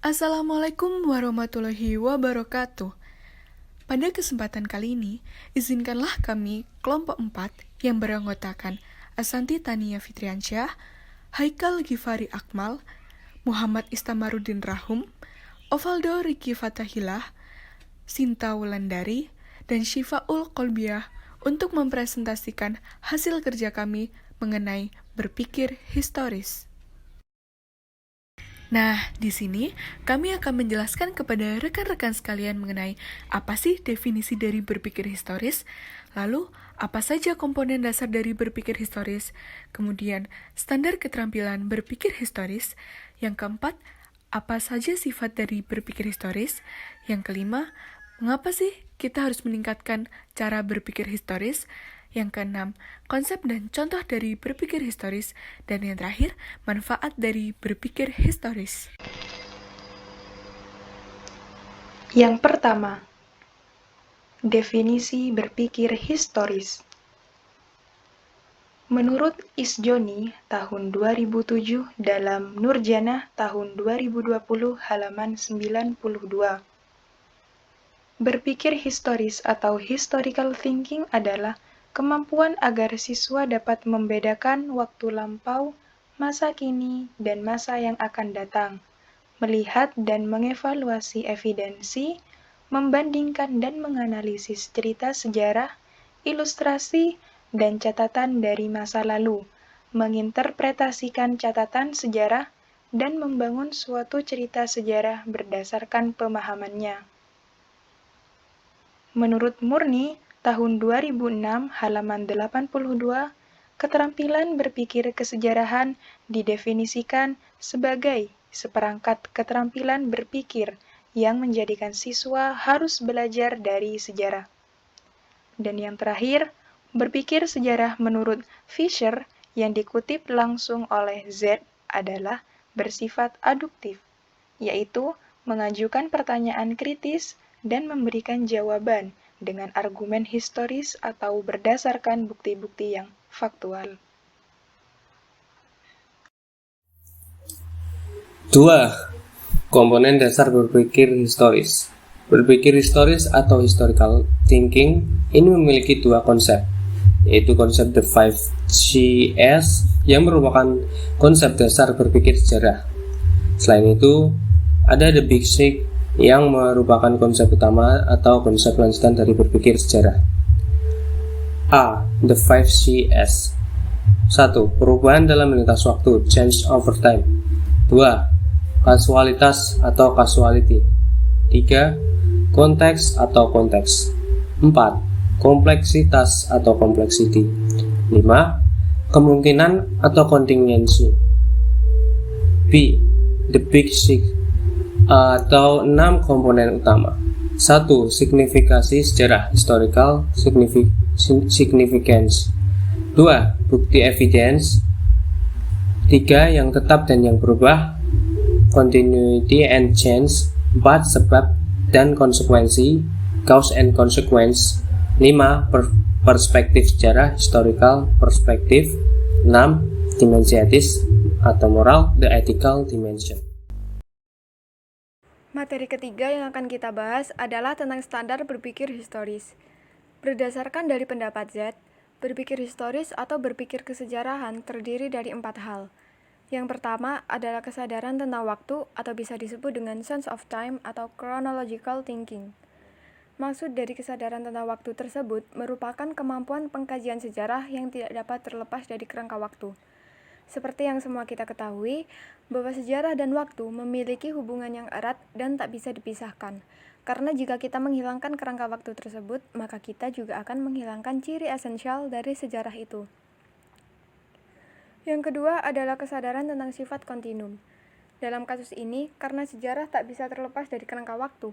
Assalamualaikum warahmatullahi wabarakatuh. Pada kesempatan kali ini, izinkanlah kami, kelompok 4, yang beranggotakan Asanti Tania Fitriansyah, Haikal Gifari Akmal, Muhammad Istamaruddin Rahum, Ovaldo Riki Fatahillah, Sinta Wulandari, dan Syifaul Kolbiah untuk mempresentasikan hasil kerja kami mengenai berpikir historis. Nah, di sini kami akan menjelaskan kepada rekan-rekan sekalian mengenai apa sih definisi dari berpikir historis, lalu apa saja komponen dasar dari berpikir historis, kemudian standar keterampilan berpikir historis, yang keempat, apa saja sifat dari berpikir historis, yang kelima, mengapa sih kita harus meningkatkan cara berpikir historis, yang keenam, konsep dan contoh dari berpikir historis, dan yang terakhir, manfaat dari berpikir historis. Yang pertama, definisi berpikir historis. Menurut Isjoni tahun 2007 dalam Nurjanah tahun 2020 halaman 92. Berpikir historis atau historical thinking adalah kemampuan agar siswa dapat membedakan waktu lampau, masa kini, dan masa yang akan datang, melihat dan mengevaluasi evidensi, membandingkan dan menganalisis cerita sejarah, ilustrasi, dan catatan dari masa lalu, menginterpretasikan catatan sejarah, dan membangun suatu cerita sejarah berdasarkan pemahamannya. Menurut Murni, tahun 2006 halaman 82, keterampilan berpikir kesejarahan didefinisikan sebagai seperangkat keterampilan berpikir yang menjadikan siswa harus belajar dari sejarah. Dan yang terakhir, berpikir sejarah menurut Fisher yang dikutip langsung oleh Z adalah bersifat aduktif, yaitu mengajukan pertanyaan kritis dan memberikan jawaban dengan argumen historis atau berdasarkan bukti-bukti yang faktual. 2. Komponen dasar berpikir historis. Berpikir historis atau historical thinking ini memiliki dua konsep, yaitu konsep The 5Cs yang merupakan konsep dasar berpikir sejarah. Selain itu, ada The Big Six yang merupakan konsep utama atau konsep lanjutan dari berpikir sejarah. A. The 5Cs. 1. Perubahan dalam lintas waktu, change over time. 2. Kasualitas atau causality. 3. Konteks atau konteks. 4. Kompleksitas atau complexity. 5. Kemungkinan atau contingency. B. The Big Six atau 6 komponen utama. 1. Signifikasi sejarah, historical significance. 2. Bukti evidence. 3. Yang tetap dan yang berubah, continuity and change. 4. Sebab dan konsekuensi, cause and consequence. 5. Perspektif sejarah, historical perspective. 6. Dimensi etis atau moral, the ethical dimension. Materi ketiga yang akan kita bahas adalah tentang standar berpikir historis. Berdasarkan dari pendapat Z, berpikir historis atau berpikir kesejarahan terdiri dari 4 hal. Yang pertama adalah kesadaran tentang waktu atau bisa disebut dengan sense of time atau chronological thinking. Maksud dari kesadaran tentang waktu tersebut merupakan kemampuan pengkajian sejarah yang tidak dapat terlepas dari kerangka waktu. Seperti yang semua kita ketahui, bahwa sejarah dan waktu memiliki hubungan yang erat dan tak bisa dipisahkan. Karena jika kita menghilangkan kerangka waktu tersebut, maka kita juga akan menghilangkan ciri esensial dari sejarah itu. Yang kedua adalah kesadaran tentang sifat kontinum. Dalam kasus ini, karena sejarah tak bisa terlepas dari kerangka waktu,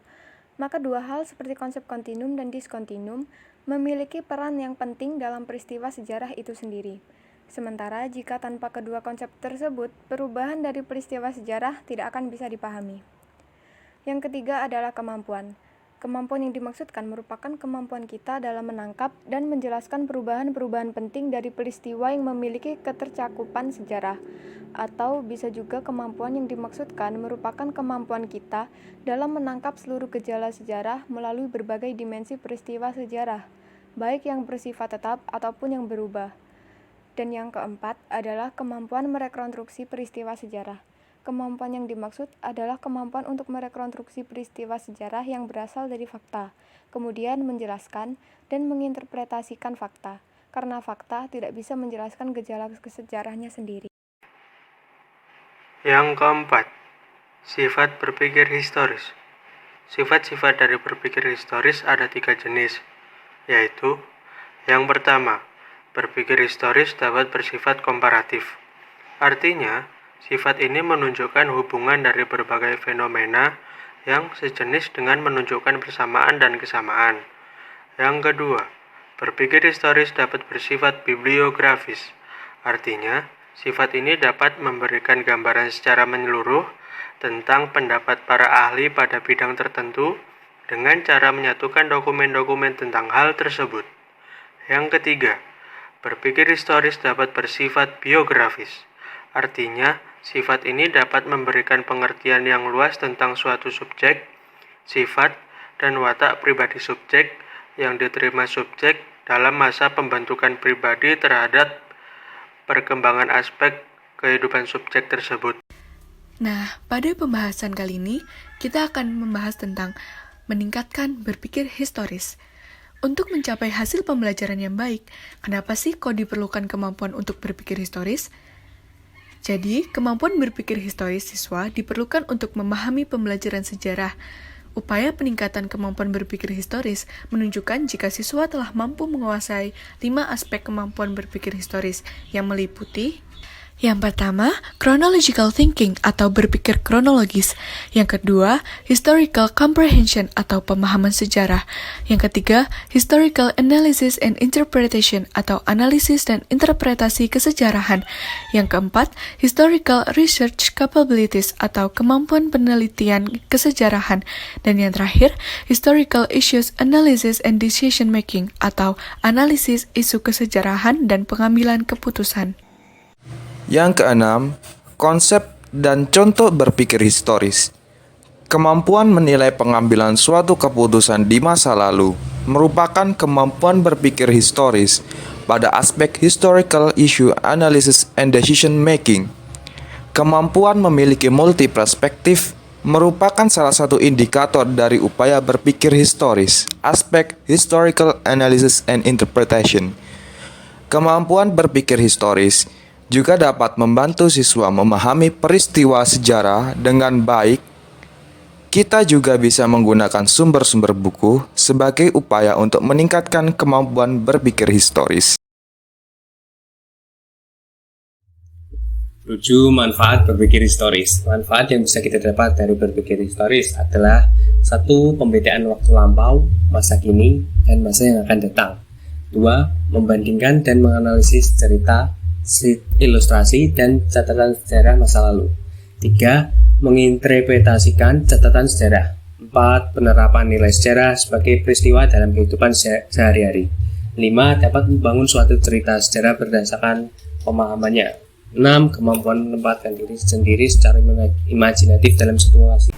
maka dua hal seperti konsep kontinum dan diskontinum memiliki peran yang penting dalam peristiwa sejarah itu sendiri. Sementara jika tanpa kedua konsep tersebut, perubahan dari peristiwa sejarah tidak akan bisa dipahami. Yang ketiga adalah kemampuan. Kemampuan yang dimaksudkan merupakan kemampuan kita dalam menangkap dan menjelaskan perubahan-perubahan penting dari peristiwa yang memiliki ketercakupan sejarah. Atau bisa juga kemampuan yang dimaksudkan merupakan kemampuan kita dalam menangkap seluruh gejala sejarah melalui berbagai dimensi peristiwa sejarah, baik yang bersifat tetap ataupun yang berubah. Dan yang keempat adalah kemampuan merekonstruksi peristiwa sejarah. Kemampuan yang dimaksud adalah kemampuan untuk merekonstruksi peristiwa sejarah yang berasal dari fakta, kemudian menjelaskan dan menginterpretasikan fakta, karena fakta tidak bisa menjelaskan gejala sejarahnya sendiri. Yang keempat, sifat berpikir historis. Sifat-sifat dari berpikir historis ada 3 jenis, yaitu yang pertama, berpikir historis dapat bersifat komparatif. Artinya, sifat ini menunjukkan hubungan dari berbagai fenomena yang sejenis dengan menunjukkan persamaan dan kesamaan. Yang kedua, berpikir historis dapat bersifat bibliografis. Artinya, sifat ini dapat memberikan gambaran secara menyeluruh tentang pendapat para ahli pada bidang tertentu dengan cara menyatukan dokumen-dokumen tentang hal tersebut. Yang ketiga, berpikir historis dapat bersifat biografis. Artinya, sifat ini dapat memberikan pengertian yang luas tentang suatu subjek, sifat, dan watak pribadi subjek yang diterima subjek dalam masa pembentukan pribadi terhadap perkembangan aspek kehidupan subjek tersebut. Nah, pada pembahasan kali ini, kita akan membahas tentang meningkatkan berpikir historis. Untuk mencapai hasil pembelajaran yang baik, kenapa sih kok diperlukan kemampuan untuk berpikir historis? Jadi, kemampuan berpikir historis siswa diperlukan untuk memahami pembelajaran sejarah. Upaya peningkatan kemampuan berpikir historis menunjukkan jika siswa telah mampu menguasai 5 aspek kemampuan berpikir historis yang meliputi: yang pertama, chronological thinking atau berpikir kronologis. Yang kedua, historical comprehension atau pemahaman sejarah. Yang ketiga, historical analysis and interpretation atau analisis dan interpretasi kesejarahan. Yang keempat, historical research capabilities atau kemampuan penelitian kesejarahan. Dan yang terakhir, historical issues analysis and decision making atau analisis isu kesejarahan dan pengambilan keputusan. Yang keenam, konsep dan contoh berpikir historis. Kemampuan menilai pengambilan suatu keputusan di masa lalu merupakan kemampuan berpikir historis pada aspek historical issue analysis and decision making. Kemampuan memiliki multi perspektif merupakan salah satu indikator dari upaya berpikir historis, aspek historical analysis and interpretation. Kemampuan berpikir historis juga dapat membantu siswa memahami peristiwa sejarah dengan baik. Kita juga bisa menggunakan sumber-sumber buku sebagai upaya untuk meningkatkan kemampuan berpikir historis. 7 manfaat berpikir historis. Manfaat yang bisa kita dapat dari berpikir historis adalah 1. Pembedaan waktu lampau, masa kini, dan masa yang akan datang. 2. Membandingkan dan menganalisis cerita, ilustrasi, dan catatan sejarah masa lalu. 3. Menginterpretasikan catatan sejarah. 4. Penerapan nilai sejarah sebagai peristiwa dalam kehidupan sehari-hari. 5. Dapat membangun suatu cerita sejarah berdasarkan pemahamannya. 6. Kemampuan menempatkan diri sendiri secara imajinatif dalam situasi.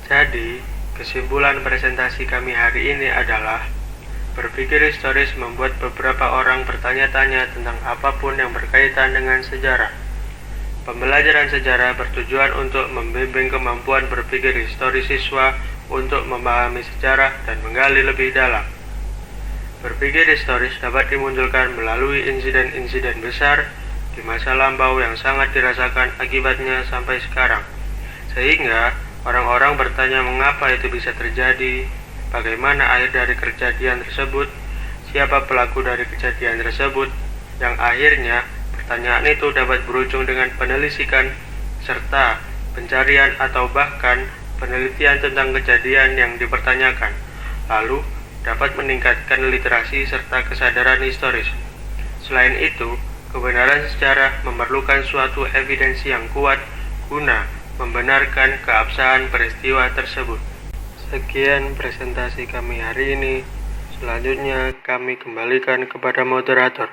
Jadi, kesimpulan presentasi kami hari ini adalah berpikir historis membuat beberapa orang bertanya-tanya tentang apapun yang berkaitan dengan sejarah. Pembelajaran sejarah bertujuan untuk membimbing kemampuan berpikir historis siswa untuk memahami sejarah dan menggali lebih dalam. Berpikir historis dapat dimunculkan melalui insiden-insiden besar di masa lampau yang sangat dirasakan akibatnya sampai sekarang. Sehingga orang-orang bertanya mengapa itu bisa terjadi, bagaimana akhir dari kejadian tersebut, siapa pelaku dari kejadian tersebut, yang akhirnya pertanyaan itu dapat berujung dengan penelusuran serta pencarian atau bahkan penelitian tentang kejadian yang dipertanyakan, lalu dapat meningkatkan literasi serta kesadaran historis. Selain itu, kebenaran sejarah memerlukan suatu evidensi yang kuat guna membenarkan keabsahan peristiwa tersebut. Sekian presentasi kami hari ini. Selanjutnya kami kembalikan kepada moderator.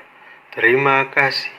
Terima kasih.